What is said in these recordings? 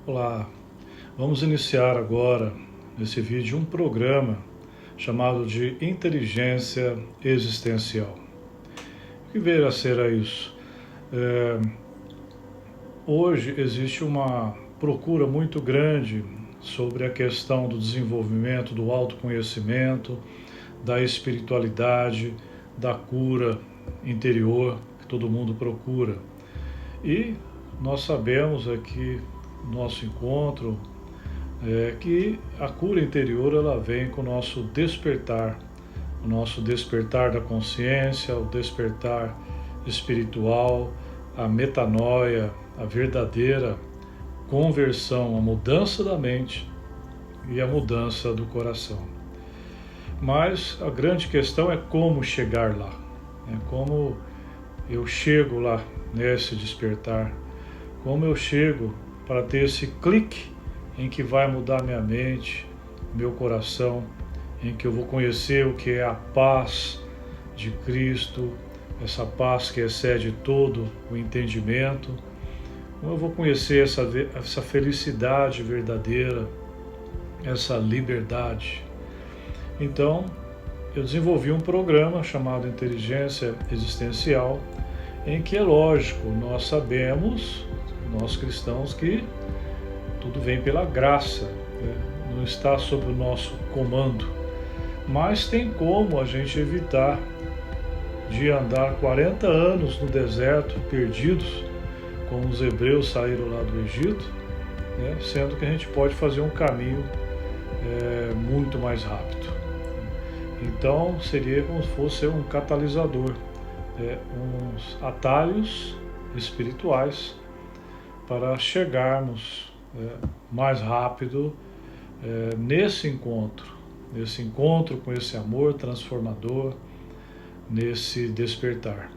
Olá, vamos iniciar agora nesse vídeo um programa chamado de Inteligência Existencial. O que veio a ser isso? Hoje existe uma procura muito grande sobre a questão do desenvolvimento, do autoconhecimento, da espiritualidade, da cura interior que todo mundo procura. E nós sabemos aqui no nosso encontro que a cura interior ela vem com o nosso despertar da consciência, o despertar espiritual, a metanoia, a verdadeira conversão, a mudança da mente e a mudança do coração. Mas a grande questão é como chegar lá, como eu chego lá nesse despertar, como eu chego para ter esse clique em que vai mudar minha mente, meu coração, em que eu vou conhecer o que é a paz de Cristo, essa paz que excede todo o entendimento, como eu vou conhecer essa felicidade verdadeira, essa liberdade. Então, eu desenvolvi um programa chamado Inteligência Existencial, em que é lógico, nós sabemos, nós cristãos, que tudo vem pela graça, não está sob o nosso comando. Mas tem como a gente evitar de andar 40 anos no deserto, perdidos, como os hebreus saíram lá do Egito, sendo que a gente pode fazer um caminho muito mais rápido. Então seria como se fosse um catalisador, uns atalhos espirituais para chegarmos mais rápido nesse encontro com esse amor transformador, nesse despertar.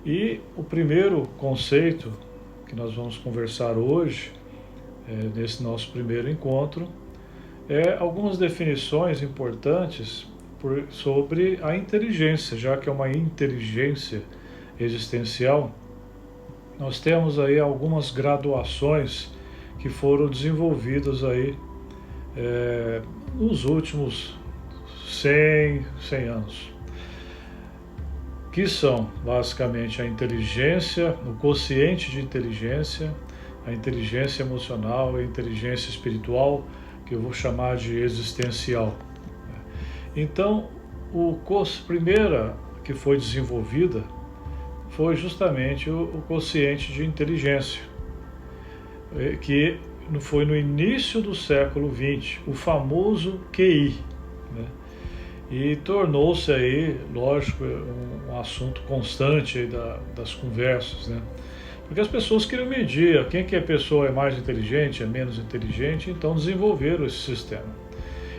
E o primeiro conceito que nós vamos conversar hoje, nesse nosso primeiro encontro, é algumas definições importantes sobre a inteligência, já que é uma inteligência existencial. Nós temos aí algumas graduações que foram desenvolvidas aí nos últimos 100 anos, que são basicamente a inteligência, o quociente de inteligência, a inteligência emocional, a inteligência espiritual, que eu vou chamar de existencial. Então, a primeira que foi desenvolvida foi justamente o quociente de inteligência, que foi no início do século XX, o famoso QI, e tornou-se aí, lógico, um assunto constante aí das conversas, porque as pessoas queriam medir quem que a pessoa é mais inteligente, é menos inteligente, então desenvolveram esse sistema.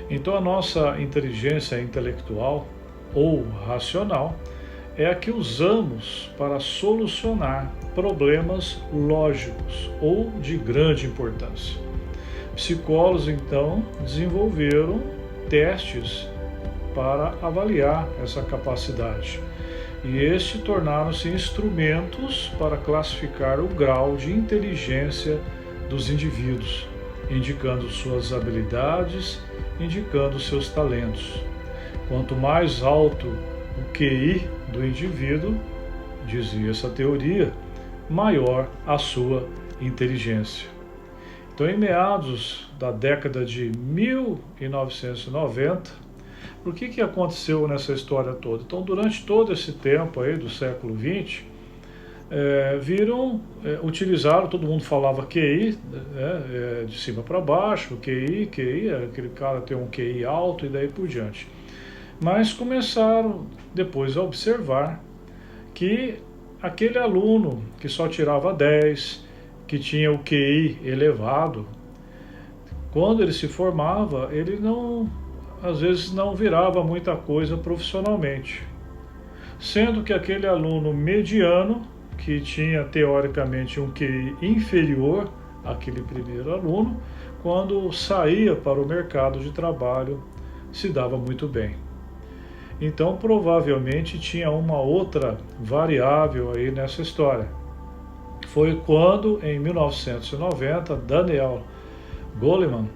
Então a nossa inteligência intelectual ou racional é a que usamos para solucionar problemas lógicos ou de grande importância. Psicólogos, então, desenvolveram testes para avaliar essa capacidade. E estes tornaram-se instrumentos para classificar o grau de inteligência dos indivíduos, indicando suas habilidades, indicando seus talentos. Quanto mais alto o QI do indivíduo, dizia essa teoria, maior a sua inteligência. Então, em meados da década de 1990, o que aconteceu nessa história toda? Então, durante todo esse tempo aí do século XX, utilizaram, todo mundo falava QI, de cima para baixo, QI, aquele cara tem um QI alto e daí por diante. Mas começaram depois a observar que aquele aluno que só tirava 10, que tinha o QI elevado, quando ele se formava, ele às vezes não virava muita coisa profissionalmente. Sendo que aquele aluno mediano, que tinha teoricamente um QI inferior àquele primeiro aluno, quando saía para o mercado de trabalho, se dava muito bem. Então, provavelmente tinha uma outra variável aí nessa história. foi quando, em 1990, Daniel Goleman,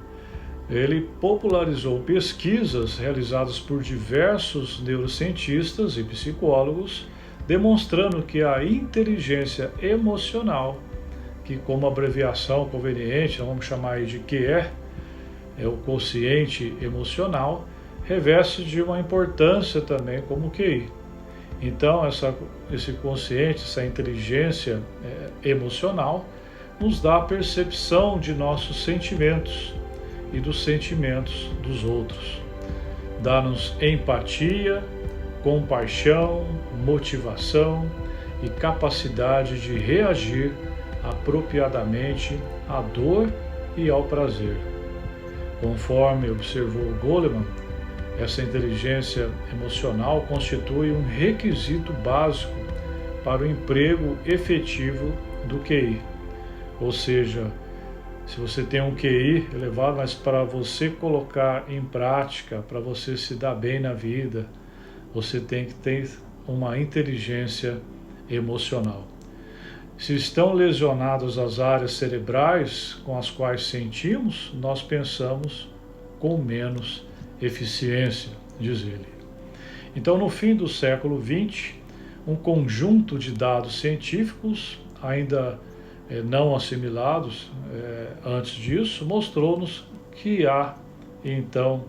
ele popularizou pesquisas realizadas por diversos neurocientistas e psicólogos, demonstrando que a inteligência emocional, que como abreviação conveniente, vamos chamar aí de QE, é o quociente emocional, reveste de uma importância também como QI. Então, esse consciente, essa inteligência emocional, nos dá a percepção de nossos sentimentos e dos sentimentos dos outros. Dá-nos empatia, compaixão, motivação e capacidade de reagir apropriadamente à dor e ao prazer. Conforme observou Goleman, essa inteligência emocional constitui um requisito básico para o emprego efetivo do QI. Ou seja, se você tem um QI elevado, mas para você colocar em prática, para você se dar bem na vida, você tem que ter uma inteligência emocional. Se estão lesionadas as áreas cerebrais com as quais sentimos, nós pensamos com menos eficiência, diz ele. Então, no fim do século XX, um conjunto de dados científicos, ainda não assimilados antes disso, mostrou-nos que há, então,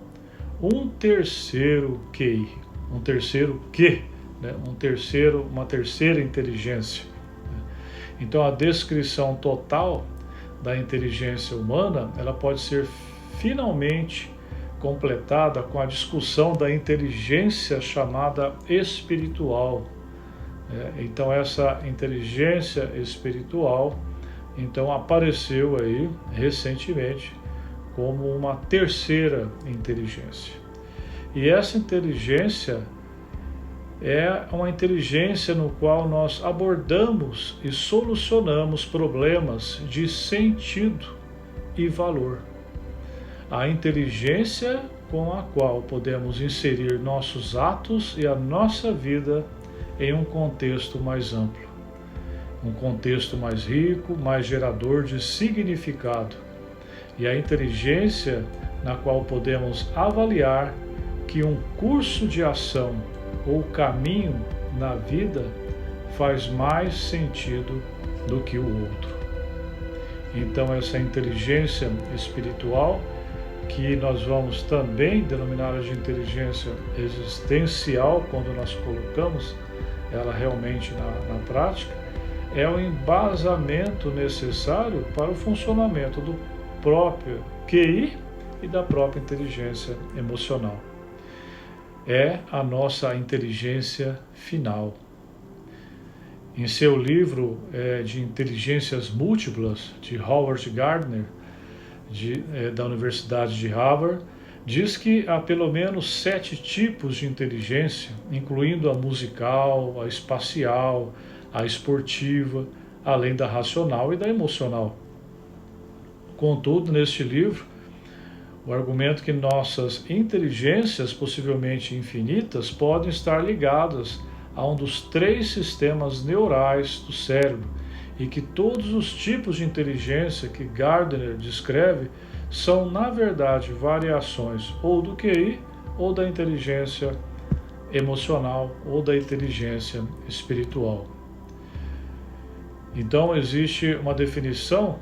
um terceiro QI, um terceiro Q, né? Uma terceira inteligência. Então, a descrição total da inteligência humana, ela pode ser finalmente completada com a discussão da inteligência chamada espiritual. Então, essa inteligência espiritual, então, apareceu aí recentemente como uma terceira inteligência. E essa inteligência é uma inteligência no qual nós abordamos e solucionamos problemas de sentido e valor. A inteligência com a qual podemos inserir nossos atos e a nossa vida em um contexto mais amplo, um contexto mais rico, mais gerador de significado. E a inteligência na qual podemos avaliar que um curso de ação ou caminho na vida faz mais sentido do que o outro. Então, essa inteligência espiritual, que nós vamos também denominar de inteligência existencial, quando nós colocamos ela realmente na prática, é o embasamento necessário para o funcionamento do próprio QI e da própria inteligência emocional. É a nossa inteligência final. Em seu livro de Inteligências Múltiplas, de Howard Gardner, da Universidade de Harvard, diz que há pelo menos 7 tipos de inteligência, incluindo a musical, a espacial, a esportiva, além da racional e da emocional. Contudo, neste livro, o argumento que nossas inteligências, possivelmente infinitas, podem estar ligadas a um dos 3 sistemas neurais do cérebro e que todos os tipos de inteligência que Gardner descreve são, na verdade, variações ou do QI ou da inteligência emocional ou da inteligência espiritual. Então, existe uma definição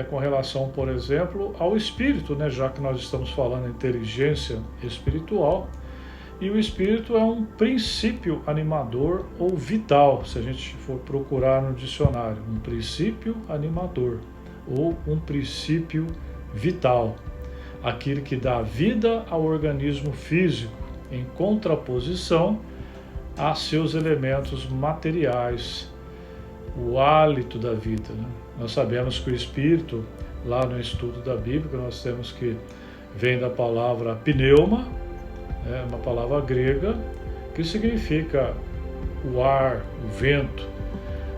com relação, por exemplo, ao espírito, né? Já que nós estamos falando em inteligência espiritual, e o espírito é um princípio animador ou vital, se a gente for procurar no dicionário, um princípio animador ou um princípio vital, aquele que dá vida ao organismo físico, em contraposição a seus elementos materiais, o hálito da vida, né? Nós sabemos que o espírito, lá no estudo da Bíblia, nós temos que vem da palavra pneuma, uma palavra grega que significa o ar, o vento.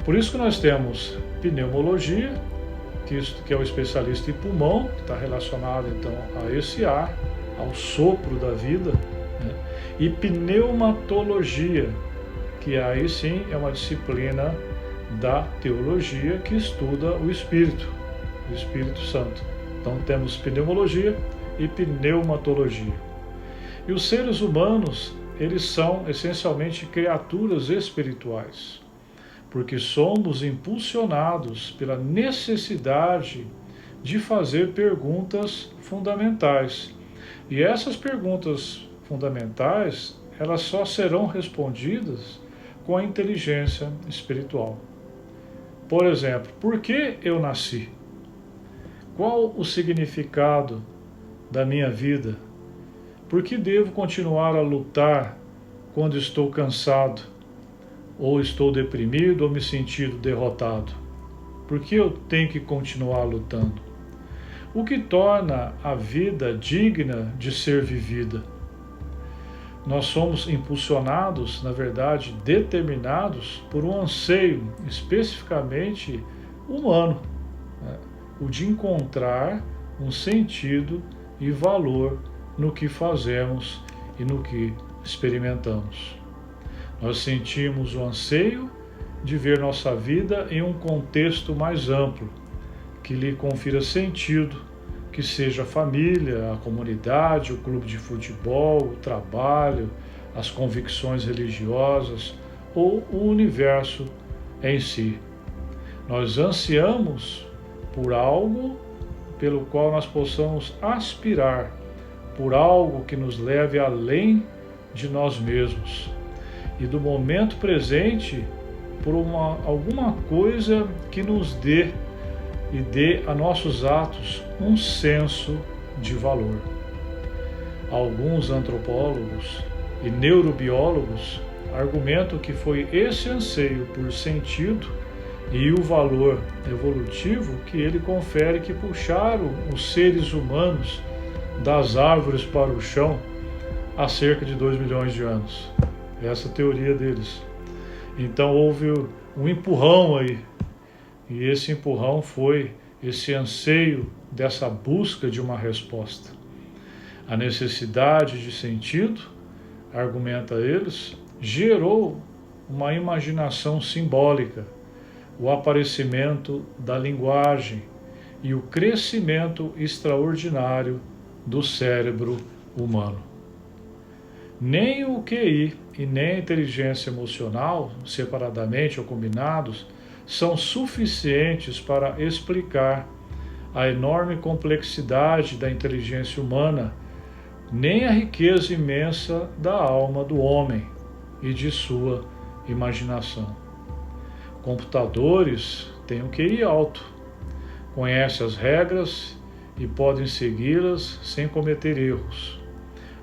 Por isso que nós temos pneumologia, que é o especialista em pulmão, que está relacionado então a esse ar, ao sopro da vida, né? E pneumatologia, que aí sim é uma disciplina da teologia que estuda o Espírito Santo. Então temos pneumologia e pneumatologia. E os seres humanos, eles são essencialmente criaturas espirituais, porque somos impulsionados pela necessidade de fazer perguntas fundamentais. E essas perguntas fundamentais, elas só serão respondidas com a inteligência espiritual. Por exemplo, por que eu nasci? Qual o significado da minha vida? Por que devo continuar a lutar quando estou cansado, ou estou deprimido, ou me sentindo derrotado? Por que eu tenho que continuar lutando? O que torna a vida digna de ser vivida? Nós somos impulsionados, na verdade, determinados por um anseio especificamente humano, né? O de encontrar um sentido e valor no que fazemos e no que experimentamos. Nós sentimos o anseio de ver nossa vida em um contexto mais amplo, que lhe confira sentido, que seja a família, a comunidade, o clube de futebol, o trabalho, as convicções religiosas ou o universo em si. Nós ansiamos por algo pelo qual nós possamos aspirar, por algo que nos leve além de nós mesmos e do momento presente, por alguma coisa que nos dê e dê a nossos atos um senso de valor. Alguns antropólogos e neurobiólogos argumentam que foi esse anseio por sentido e o valor evolutivo que ele confere que puxaram os seres humanos das árvores para o chão há cerca de 2 milhões de anos. Essa é a teoria deles. Então houve um empurrão aí, e esse empurrão foi esse anseio dessa busca de uma resposta. A necessidade de sentido, argumenta eles, gerou uma imaginação simbólica, o aparecimento da linguagem e o crescimento extraordinário do cérebro humano. Nem o QI e nem a inteligência emocional, separadamente ou combinados, são suficientes para explicar a enorme complexidade da inteligência humana, nem a riqueza imensa da alma do homem e de sua imaginação. Computadores têm um QI alto, conhecem as regras e podem segui-las sem cometer erros.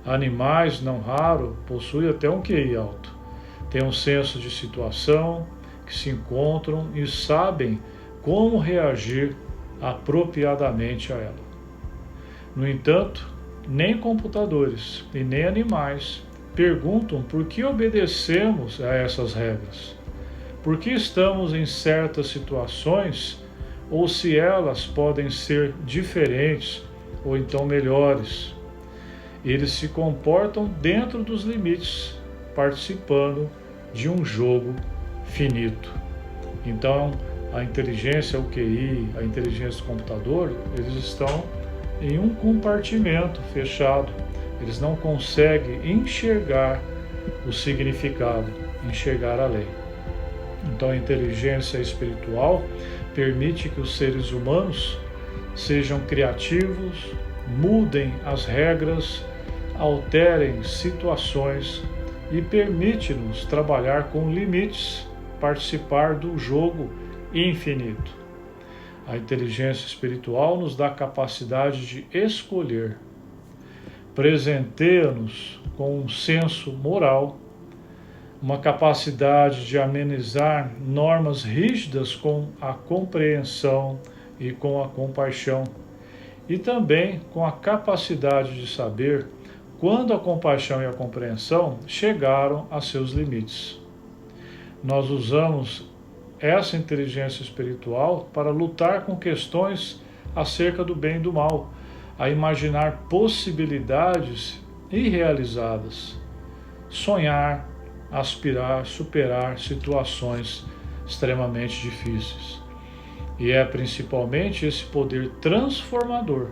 Animais, não raro, possuem até um QI alto, têm um senso de situação, que se encontram e sabem como reagir apropriadamente a ela. No entanto, nem computadores e nem animais perguntam por que obedecemos a essas regras, por que estamos em certas situações ou se elas podem ser diferentes ou então melhores. Eles se comportam dentro dos limites, participando de um jogo finito. Então, a inteligência, o QI, a inteligência do computador, eles estão em um compartimento fechado. Eles não conseguem enxergar o significado, enxergar a lei. Então, a inteligência espiritual permite que os seres humanos sejam criativos, mudem as regras, alterem situações e permite-nos trabalhar com limites, participar do jogo infinito. A inteligência espiritual nos dá a capacidade de escolher, presenteia-nos com um senso moral, uma capacidade de amenizar normas rígidas com a compreensão e com a compaixão, e também com a capacidade de saber quando a compaixão e a compreensão chegaram a seus limites. Nós usamos essa inteligência espiritual para lutar com questões acerca do bem e do mal, a imaginar possibilidades irrealizadas, sonhar, aspirar, superar situações extremamente difíceis. E é principalmente esse poder transformador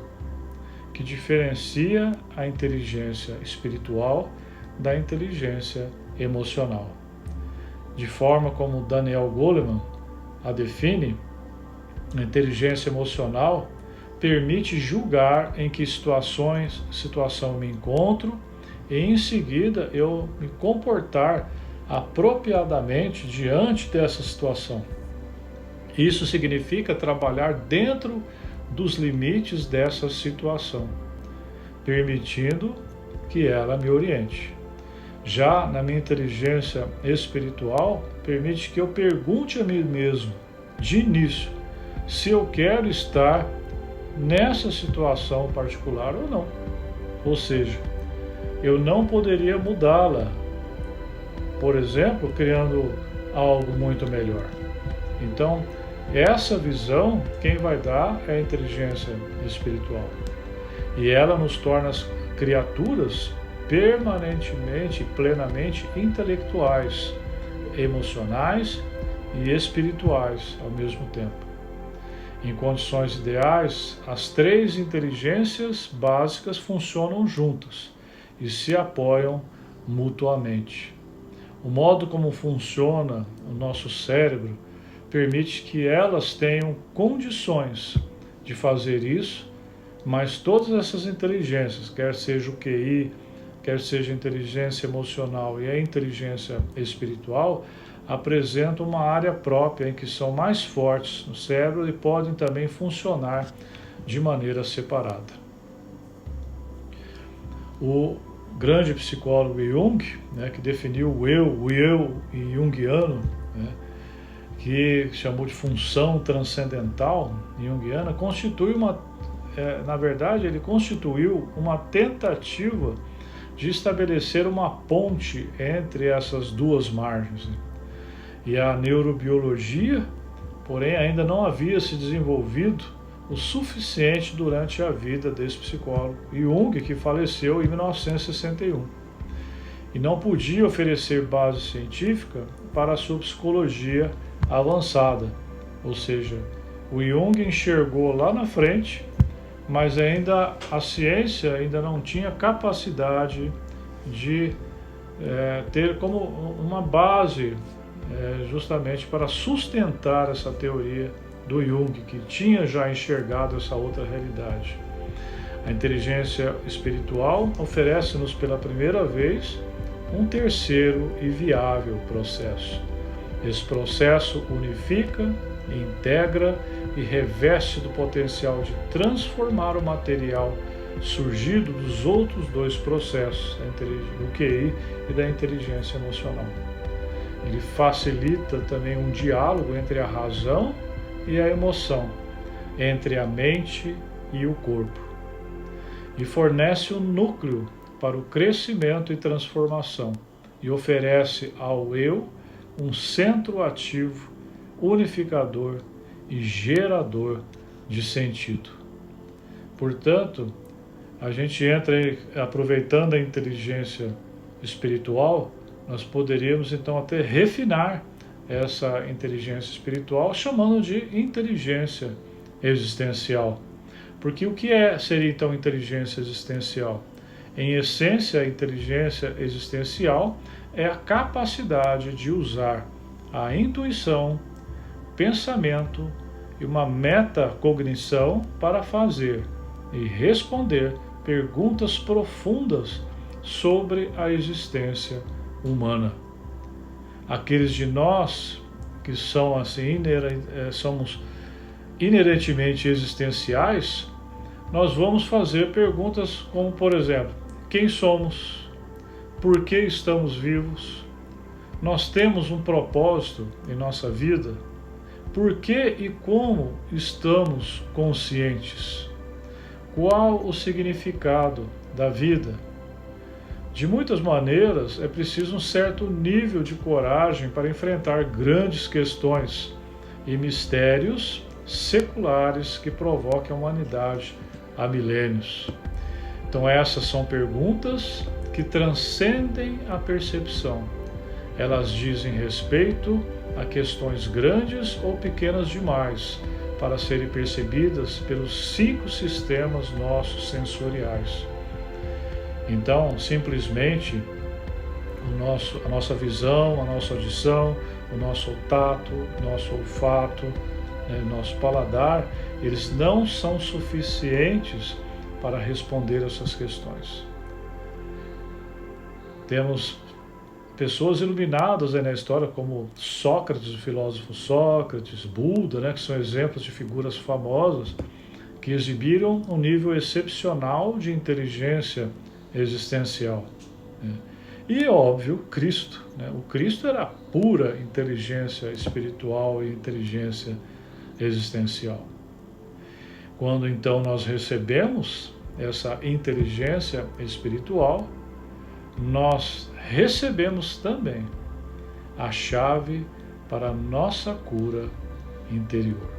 que diferencia a inteligência espiritual da inteligência emocional. De forma como Daniel Goleman a define, a inteligência emocional permite julgar em que situação me encontro e em seguida eu me comportar apropriadamente diante dessa situação. Isso significa trabalhar dentro dos limites dessa situação, permitindo que ela me oriente. Já na minha inteligência espiritual, permite que eu pergunte a mim mesmo, de início, se eu quero estar nessa situação particular ou não. Ou seja, eu não poderia mudá-la, por exemplo, criando algo muito melhor. Então, essa visão, quem vai dar é a inteligência espiritual. E ela nos torna criaturas permanentemente, plenamente intelectuais, emocionais e espirituais ao mesmo tempo. Em condições ideais, as três inteligências básicas funcionam juntas e se apoiam mutuamente. O modo como funciona o nosso cérebro permite que elas tenham condições de fazer isso, mas todas essas inteligências, quer seja o QI, quer seja a inteligência emocional e a inteligência espiritual, apresentam uma área própria em que são mais fortes no cérebro e podem também funcionar de maneira separada. O grande psicólogo Jung, que definiu o eu junguiano, que chamou de função transcendental junguiana, na verdade, ele constituiu uma tentativa de estabelecer uma ponte entre essas duas margens. E a neurobiologia, porém, ainda não havia se desenvolvido o suficiente durante a vida desse psicólogo Jung, que faleceu em 1961. E não podia oferecer base científica para a sua psicologia avançada. Ou seja, o Jung enxergou lá na frente, mas ainda a ciência ainda não tinha capacidade de ter como uma base justamente para sustentar essa teoria do Jung, que tinha já enxergado essa outra realidade. A inteligência espiritual oferece-nos pela primeira vez um terceiro e viável processo. Esse processo unifica, integra e reveste do potencial de transformar o material surgido dos outros dois processos, do QI e da inteligência emocional. Ele facilita também um diálogo entre a razão e a emoção, entre a mente e o corpo, e fornece um núcleo para o crescimento e transformação, e oferece ao eu um centro ativo, unificador e gerador de sentido. Portanto, a gente entra aproveitando a inteligência espiritual, nós poderíamos então até refinar essa inteligência espiritual chamando de inteligência existencial. Porque o que seria então inteligência existencial? Em essência, a inteligência existencial é a capacidade de usar a intuição, pensamento e uma metacognição para fazer e responder perguntas profundas sobre a existência humana. Aqueles de nós que são assim, somos inerentemente existenciais, nós vamos fazer perguntas como, por exemplo, quem somos? Por que estamos vivos? Nós temos um propósito em nossa vida? Por que e como estamos conscientes? Qual o significado da vida? De muitas maneiras, é preciso um certo nível de coragem para enfrentar grandes questões e mistérios seculares que provoquem a humanidade há milênios. Então essas são perguntas que transcendem a percepção. Elas dizem respeito a questões grandes ou pequenas demais para serem percebidas pelos 5 sistemas nossos sensoriais. Então, simplesmente, a nossa visão, a nossa audição, o nosso tato, o nosso olfato, nosso paladar, eles não são suficientes para responder essas questões. Temos pessoas iluminadas aí na história, como Sócrates, o filósofo Sócrates, Buda, que são exemplos de figuras famosas que exibiram um nível excepcional de inteligência existencial. E, óbvio, Cristo. O Cristo era pura inteligência espiritual e inteligência existencial. Quando então nós recebemos essa inteligência espiritual, nós recebemos também a chave para a nossa cura interior.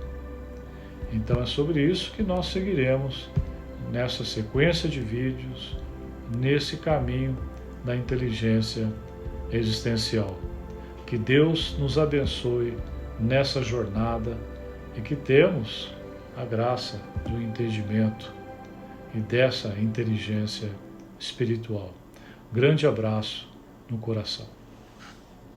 Então é sobre isso que nós seguiremos nessa sequência de vídeos, nesse caminho da inteligência existencial. Que Deus nos abençoe nessa jornada e que temos a graça do entendimento e dessa inteligência espiritual. Grande abraço no coração.